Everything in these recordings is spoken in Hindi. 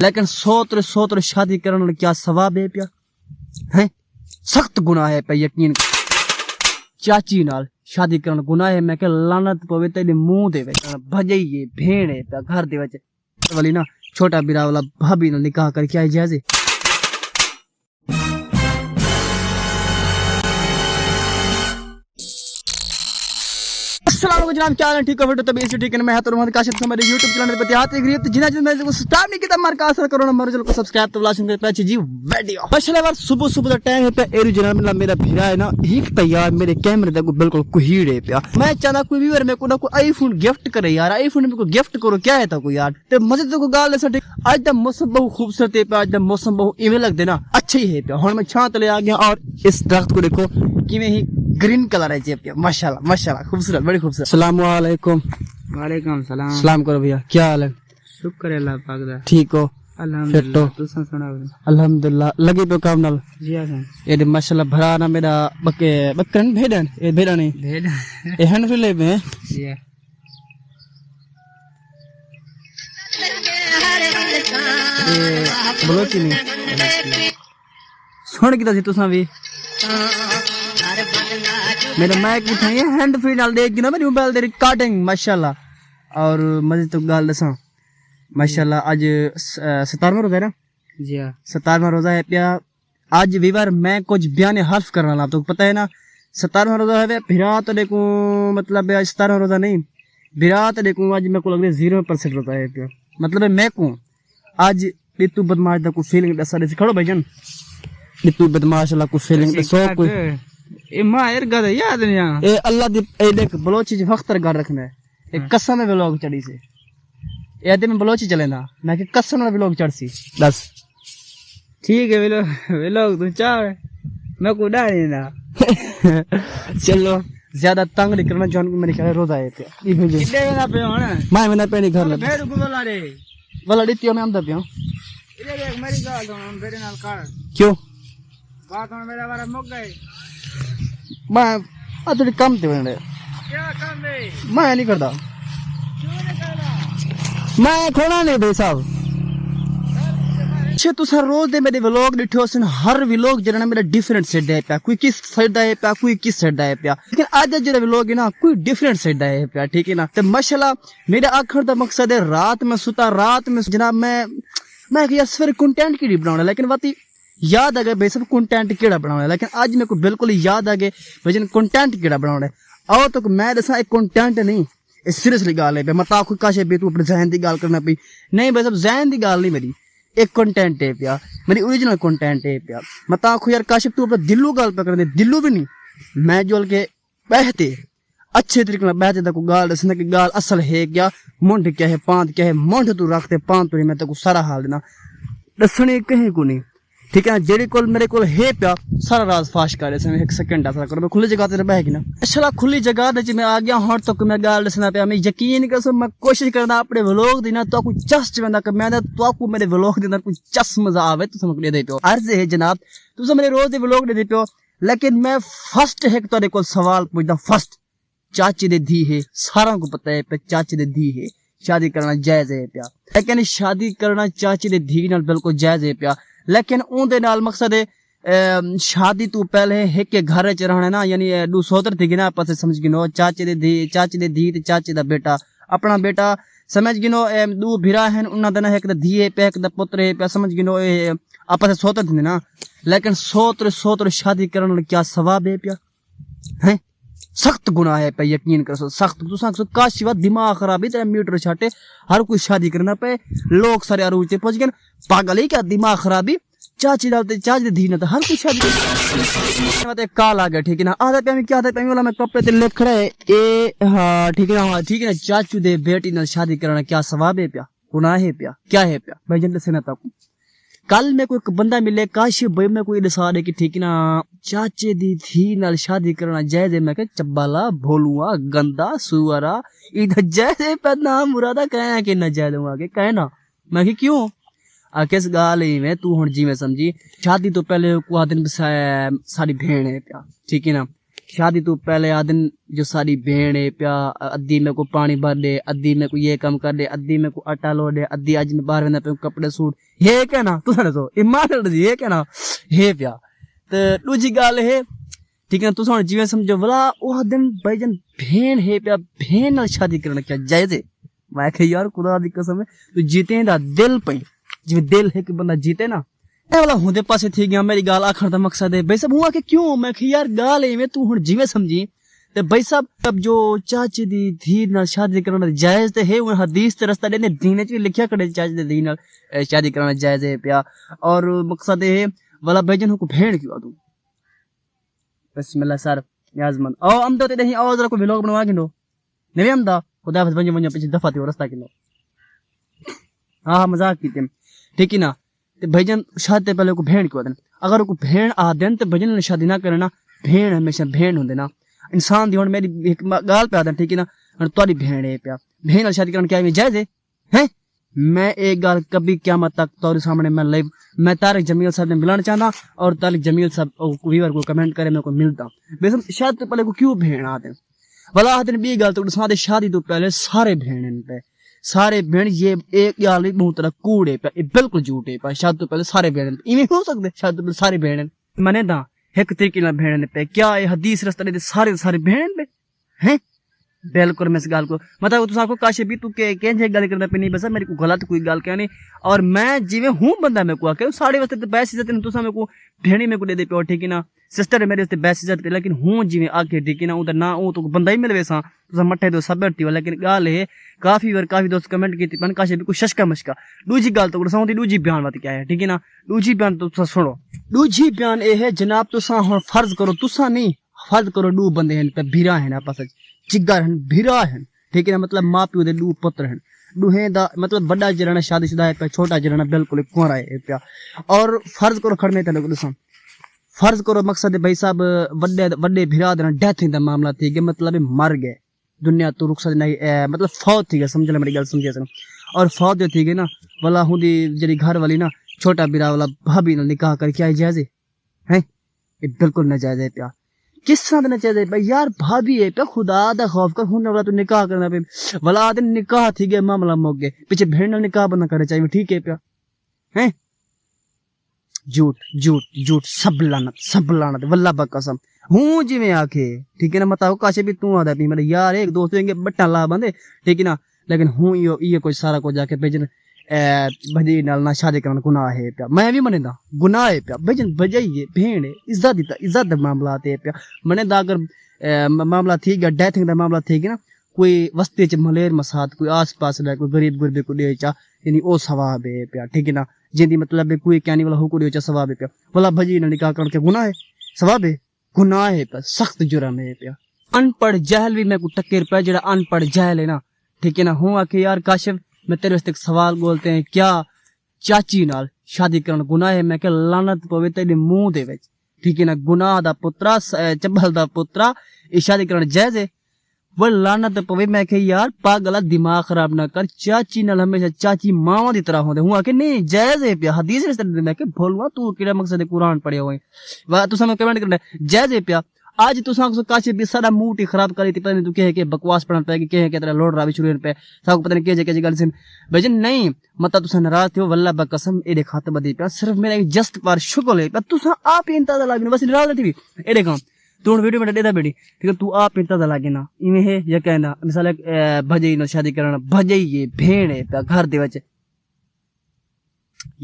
लेकिन सोतर शादी करने क्या सवाब है प्या है सख्त गुनाह है पे यकीन चाची नाल शादी करना गुनाह है मैं के लानत पवे तेरे मुंह दे विच भजइए भेड़ है पे घर दे विच वाली ना छोटा बिरा वाला भाभी नाल निकाह कर क्या इजाज़त अस्सलाम जनाब क्या हाल है ठीक है तभी इसी ठीक है मैं तो मोहम्मद काशिफ हमारे YouTube चैनल पे हाथ एक रियत जिना जिन मैंने को सब्सक्राइब नहीं किया मार का असर करो ना मारो चैनल को सब्सक्राइब तो लाशन पे अच्छी जी वीडियो पिछले बार सुबह सुबह दा टाइम है पे एरू जनाब मेरा भिरा है ना एक पे यार मेरे कैमरे दा को बिल्कुल कुहीड़ है पे मैं चाहना कोई व्यूअर मेरे को ना कोई आईफोन गिफ्ट करे यार आईफोन मेरे को गिफ्ट करो क्या है ता कोई यार ते मजे तो को गाल ऐसा आज दा मौसम बहुत खूबसूरत है पे आज दा मौसम बहुत इवे लग दे ना अच्छा ही है पे हुन मैं छां तले आ गया और इस दरख्त को देखो किवें ही ग्रीन कलर है जे माशाल्लाह माशाल्लाह खूबसूरत बड़ी खूबसूरत अस्सलाम वालेकुम वालेकुम सलाम सलाम करो भैया क्या हाल है शुक्र है अल्लाह पाक दा ठीक हो अल्हम्दुलिल्लाह तुसा सुनाओ अल्हम्दुलिल्लाह लगे पे काम नाल जी हां ये माशाल्लाह भरा ना मेरा बकरन भेड़न ये भेड़ा नहीं भेड़ ये हन फिले में जी बलोची नहीं सुन किता सी तुसा भी मेरा माइक उठाइए हैंड फ्री नाल देख के ना मेरी मोबाइल दे रिकॉर्डिंग माशाल्लाह और मजे तो गाल दसा माशाल्लाह आज 17वां रोजा है ना जी हां 17वां रोजा है प्या आज वीवर मैं कुछ बयान हर्फ करना ला तो पता है ना 17वां रोजा है फिरा तो देखो मतलब आज 17वां रोजा नहीं बिरा तो देखो आज मेरे को लग रहा है 0% रोजा है प्या मतलब मैं को आज तू बदमाश दा को फीलिंग दसा दे खड़ो भाईजान तू बदमाश ला को फीलिंग दे सो कोई ए मायर गद याद नहीं आ ए अल्लाह दी ए देख बलोची जी वक्त कर रखना है एक कसम में व्लॉग चढ़ी से ए आदमी में बलोची चले ना मैं कि कसम में व्लॉग चढ़ सी बस ठीक है वेलो तू चाह मैं को डाली ना चलो ज्यादा तंग नहीं करना जॉन को मेरे ख्याल रोजा है पे ई भेजो कितने ना पे होना मैं ना पे नहीं घर भेड़ को बोला रे वाला डितियो में अंदर पियो इधर देख मेरी गाल तो हम भेड़ नाल काट क्यों बात में मेरा बारा मुक गए मैं अतड़ी कम ते बने क्या काम है मैं नहीं करता क्यों नहीं करना मैं खोना नहीं भाई साहब अच्छे तुसा रोज दे मेरे व्लॉग डिठो सन हर व्लॉग जरा मेरा डिफरेंट सेट है पे कोई किस साइड है पे कोई किस साइड है पे लेकिन आज जरा व्लॉग है ना कोई डिफरेंट साइड है पे ठीक है ना तो माशाल्लाह मेरा आखिर दा मकसद है रात में सुता रात में जनाब मैं यार सवेरे कंटेंट की बनाना लेकिन वाती याद आ गया भाई सब कंटेंट केड़ा बनाना लेकिन आज मेरे को बिल्कुल याद आ गया भाई कंटेंट केड़ा बनाना आओ तो मैं दसा एक कंटेंट नहीं सीरियसली गाल है मत आखो काशे भी तू अपने जहन की गाल करना पई नहीं भाई सब जहन की गाल नहीं मेरी एक कंटेंट है पिया मेरी ओरिजिनल कंटेंट है पिया मत आखो यार काशिफ तू अपना दिल्लू गाल पे करने दिल्लू भी नहीं मैं जोल के बहते अच्छे तरीके से बहते तक गाल दसने की गाल असल है क्या मुंड क्या है पांत क्या है मुंड तू रखते पांत तो मैं तेको सारा हाल देना दसने कहीं को नहीं ठीक है जेडी कोल मेरे कोल है प्या सारा राज फाश कर दे एक सेकंड ऐसा करो मैं खुली जगह ते बह ना अच्छा खुली जगह दे मैं आ गया हूं तक मैं गाल दसना पे मैं यकीन कर मैं कोशिश करना अपने व्लॉग देना तो कुछ चस चंदा कर मैं तो को मेरे व्लॉग दे अंदर कुछ चस मजा आवे तो समझ ले दे पियो अर्ज है जनाब तुम मेरे रोज दे व्लॉग दे पियो लेकिन मैं फर्स्ट है तोरे को सवाल पूछदा फर्स्ट चाची दे धी है सारा को पता है पे चाची दे धी है शादी करना जायज है प्या लेकिन शादी करना चाची दे धी नाल बिल्कुल जायज है प्या लेकिन उनदे नाल मकसद है शादी तू पहले है के घर च रहना ना यानी दू सोतर थी ना आपस समझ गिनो चाची दे धी ते चाची दा बेटा अपना बेटा समझ गिनो दू भिरा हैं उन्ना दना एक दा धी है पे एक दा पुत्र है पे समझ गिनो आपस सोतर थी ना लेकिन सोतर शादी करने क्या सवाब है प्या हैं सख्त गुनाह है पे यकीन कर सख्त तुसा काशिवा दिमाग खराब है मीटर छाटे हर कोई शादी करना पे लोग सारे अरूचे पहुंच गए पागल है क्या दिमाग खराबी चाची डालते चाची धी ना तो हर कोई शादी मत काल आ गया ठीक है ना आधा पे में क्या था पे वाला मैं कपड़े ते लिख रहा है ए हां ठीक है ना चाचू दे बेटी नाल शादी करना क्या सवाब है प्या गुनाह है प्या क्या है प्या भाई जल्दी से ना ताकू कल में कोई बंदा मिले काशी भाई में कोई दसा दे कि ठीक ना चाचे दी थी नाल शादी करना जायज है मैं कह चब्बाला भोलुआ गंदा सुअरा इधर जायज है पे ना मुरादा कहे कि न जायज हुआ के कहे ना मैं कि क्यों आ किस गाल ही में तू हुन जी में समझी शादी तो पहले को दिन सारी भेड़ है प्या ठीक है ना शादी तो पहले आदन जो सारी भेड़ है प्या अद्धी में को पानी भर दे, अद्धी में को ये कम कर दे, अद्धी में को आटा लो दे, अद्धी आज में बाहर वेंदा पे कपड़े सूट हे कहना तू सो ईमान जी हे कहना हे प्या। तो दूजी गाल है ठीक है तुम जिवें समझो भला ओ दिन भाईजान भेड़ है प्या भेड़ नाल शादी करना क्या जायज है? मैं कह यार खुदा दी कसम है तू जीते दा दिल पे जिवें दिल है कि बंदा जीते ना ए वाला होंदे पासे थी गया। मेरी गाल आखर दा मकसद है भाई साहब हुआ कि क्यों मैं कह यार गाल है तू हुन जिवें समझी ते भाई साहब अब जो चाची दी धी नाल शादी करना जायज ते है उन हदीस ते रास्ता देने दीन च लिखया कड़े चाची दी धी नाल शादी करना जायज है प्या। और मकसद है वाला भाईजान को भेड़ क्यों तू बिस्मिल्लाह सर याजमन ओ अमदा ते दही ओ जरा को व्लॉग बनवा गिनो नेवे अमदा खुदा हाफिज वंजो वंजो पीछे दफा ते रास्ता किनो हां मजाक कीते ठीक है ना। ते भाईजान शादी ते पहले को भेड़ क्यों देन? अगर को भेड़ आ देन ते भाईजान ने शादी ना करना भेड़ हमेशा भेड़ होंदे ना इंसान दी हुन मेरी एक गाल पे आदन ठीक है ना तोरी भेड़ है प्या भेड़ नाल शादी करना क्या जायज है? हैं मैं एक गाल कभी क़यामत तक तोरे सामने मैं लाइव मैं तारिक जमील साहब ने मिलाना चाहता और तारिक जमील साहब व्यूअर को कमेंट करे मेरे को मिलता बेसम शादी तो पहले को क्यों भेड़ आते भला आते बी गाल तो सादे शादी तो पहले सारे भेड़ पे सारे भेड़ ये एक गाल बहुत तरह कूड़े पे बिल्कुल झूठे पे शादी तो पहले सारे भेड़ इवें हो सकते शादी तो पहले सारे भेड़ मने दा एक तरीके ना भेड़ पे क्या ये हदीस रस्ते सारे सारे भेड़ पे हैं बिल्कुल मैं इस गाल को मतलब तुम आपको काशे भी तू के गल करना पे नहीं बस मेरे को गलत कोई गाल कहनी और मैं जिवें हूं बंदा मैं को आके साढ़े वास्ते तो बेस इज्जत नहीं तुसा मेरे को भेड़ी मेरे को दे पे ठीक है ना सिस्टर है मेरे वास्ते बेस इज्जत लेकिन हूं जिवें आके ठीक है ना उधर ना वो तो बंदा ही मिलवे सा तुसा मठे दो सब हट्टी वाला लेकिन गाल है काफी बार काफी दोस्त कमेंट की पन काशे भी कोई शशका मशका दूजी गाल तो साउंदी दूजी बयान बात क्या है ठीक है ना दूजी बयान तो तुसा सुनो दूजी बयान ए है जनाब तुसा हुन फर्ज करो तुसा नहीं फर्ज करो दो बंदे हैं पे भिरा है ना आपस जिगर हैं भिरा हैं ठीक है ना मतलब माँ प्यो दे दो पुत्र हैं दुहें दा मतलब बड़ा जराना शादीशुदा है पे छोटा जराना बिल्कुल कुंवारा है प्या और फर्ज करो खड़ने तले को फर्ज करो मकसद भाई साहब बड़े बड़े भिरा देना डेथ दा मामला थी कि मतलब मर गए दुनिया तो रुखसत नहीं मतलब फौत थी गया समझ ले मेरी गल समझे और फौत थी गई ना वाला हुदी जड़ी घर वाली ना छोटा बिरा वाला भाभी ने निकाह कर क्या जायज है ये बिल्कुल नाजायज है प्या किस तरह देना चाहिए भाई यार भाभी है पे खुदा दा खौफ कर होने वाला तो निकाह करना पे वाला आदमी निकाह थी गया मामला मुक गए पीछे भेड़ नाल निकाह बंदा करना चाहिए ठीक है प्या हैं झूठ झूठ झूठ सब लानत वल्लाह बा कसम हूं जिवें आखे ठीक है ना मता काशे भी तू आदा पी मेरे यार एक दोस्त होंगे बट्टा ला बंदे ठीक है ना लेकिन हूं ये कोई सारा को जाके भेजन भजी नाल ना शादी करना गुनाह है प्या मैं भी मनेदा गुनाह है प्या भजन भजाइए भेड़ इज्जत दा मामला आते प्या मने दा अगर मामला थी गया डेथ दा मामला थी गया ना कोई वस्ती च मलेर मसाद कोई आस पास दा कोई गरीब गुरबे को दे चा यानी ओ सवाब है प्या ठीक है ना जिंदी मतलब कोई कहने वाला हुकुम दे चा सवाब है प्या भला भजी नाल निकाह करके गुनाह है सवाब है गुनाह है प्या सख्त जुर्म है प्या। अनपढ़ जहल भी मैं को टक्कर पे जेड़ा अनपढ़ जहल है ना ठीक है ना हूं आके यार काशिफ मैं तेरे वास्ते एक सवाल बोलते हैं क्या चाची नाल शादी करना गुनाह है? मैं क्या लानत पवे तेरे मुंह दे विच ठीक है ना गुनाह दा पुत्रा चब्बल दा पुत्रा ये शादी करना जायज है? वो लानत पवे मैं क्या यार पागल दिमाग खराब ना कर चाची नाल हमेशा चाची मावा दी तरह होंदे हुआ के नहीं जायज है प्या हदीस रिश्ते मैं क्या बोलवा तू केड़ा मकसद कुरान पढ़े होए वा तू समय कमेंट करना जायज है प्या आज तू सांग काचे भी सारा मूड ही खराब करी थी पता नहीं तू कहे के बकवास पढ़न पे कहे के तेरा लोड रावी शुरू पे साग पता नहीं के गल से भजन नहीं मता तुसा नाराज थे वल्लाह बा कसम एडे खात बदी पे सिर्फ मेरा एक जस्ट पर शुक्र है पर तुसा आप इंतजार लागे बस नाराज थी एडे काम तू वीडियो में देदा बेटी ठीक है तू आप इंतजार लागे ना इवे है या कहना मिसाल भजई न शादी करना भजई ये भेड़ है पे घर दे वच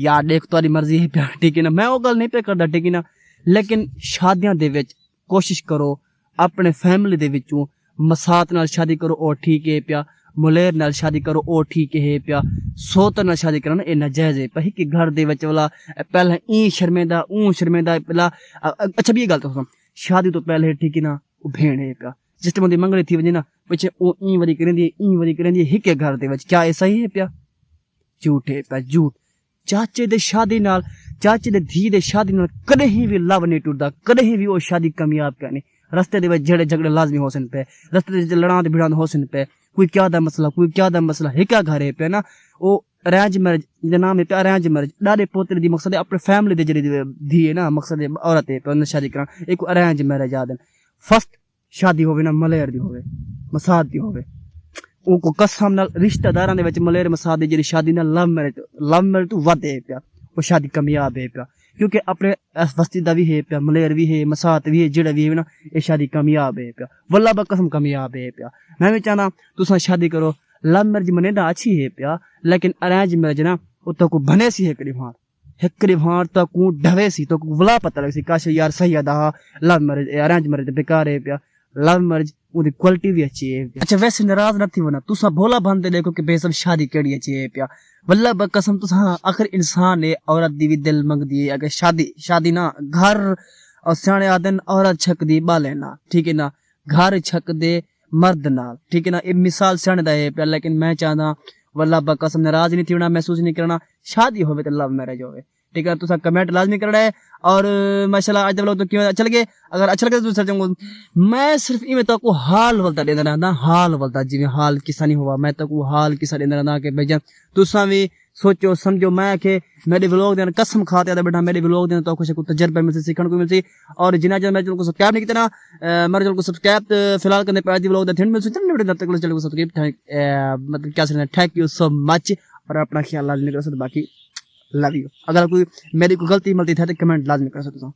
यार देख तुम्हारी मर्जी है पे ठीक है ना मैं वो गल नहीं पे करदा ठीक है ना लेकिन शादियां दे विच कोशिश करो अपने फैमिली दे विचों मसात नाल शादी करो और ठीक है प्या मुलेर नाल शादी करो और ठीक है प्या सोत नाल शादी करना ए नाजायज है पही कि घर दे विच वाला पहले ई शर्मेंदा पहला अच्छा भी ये गल तो शादी तो पहले ठीक है ना वो भेड़ है प्या जिस टाइम दी मंगली थी वजे ना पीछे ओ ई वरी करेंदी हिके घर दे विच क्या ऐसा ही है प्या झूठ है प्या झूठ चाचे दे शादी नाल चाचे दे धी दे शादी नाल कदे ही भी लव नहीं टूटदा कदे ही भी वो शादी कामयाब करनी रस्ते दे विच जेड़े झगड़े लाजमी हो सन पे रस्ते दे लड़ां ते भिड़ां हो सन पे कोई क्या दा मसला हिका घर है पे ना वो अरेंज मैरिज दे नाम है पे अरेंज मैरिज डाडे पोतरे दी मकसद है अपने फैमिली दे जेड़ी धी है ना मकसद है औरत है पे शादी करा एक अरेंज मैरिज आदन फर्स्ट शादी होवे ना मलेर दी होवे मसाद दी होवे उनको कसम नाल रिश्तेदारां दे विच मलेर मसाद दी जेहड़ी शादी ना लव मैरिज तो वध है पिया वो शादी कामयाब है पिया क्योंकि अपने इस बस्ती दा भी है पिया मलेर भी है मसाद भी है जेड़ा भी है ना ये शादी कामयाब है पिया वल्लाह बा कसम कामयाब है पिया मैं भी चाहना तुसा शादी करो लव मैरिज मने दा अच्छी है पिया लेकिन अरेंज मैरिज ना उतो को बने सी है करी भार तक ढवे सी तो वला पता लग सी काश यार सही अदा लव मैरिज अरेंज मैरिज बेकार है पिया लव मैरिज उदी क्वालिटी भी अच्छी है अच्छा वैसे नाराज न थी वना तुसा भोला बंदे देखो कि बेसब शादी केड़ी अच्छी है पिया वल्लाह बकसम तुसा आखिर इंसान है औरत दी भी दिल मंगदी है अगर शादी ना घर और सियाने आदन औरत छक दी बाले ना ठीक है ना घर छक दे मर्द नाल ठीक है ना ये मिसाल सियाने दा है पिया लेकिन मैं चाहना वल्लाह बकसम नाराज नहीं थी होना महसूस नहीं करना शादी होवे तो लव मैरिज होवे ठीक है तुसा कमेंट लाजमी करना है और माशाल्लाह आज व्लॉग तो क्यों अच्छा लगे अगर अच्छा लगे तो सर मैं सिर्फ इवें तक को हाल वलता देंदा रहंदा हाल वलता जिवें हाल किसा नहीं हुआ मैं तक हाल किसा देंदा रहंदा कि भैया तुसा भी सोचो समझो मैं के मेरे व्लॉग देन कसम खाते आ बेटा मेरे व्लॉग देन तो कुछ तजर्बा मिलसे सीखने को मिलसी और जिना जन मैं चैनल को सब्सक्राइब नहीं किया ना मेरे चैनल को सब्सक्राइब फिलहाल करने पे आज व्लॉग दा थिन मिलसे चैनल तक चैनल को सब्सक्राइब मतलब क्या सुनना थैंक यू सो मच और अपना ख्याल लाजमी रखो बाकी लव यू अगर कोई मेरी कोई गलती मलती है तो कमेंट लाजमी कर सकते हो।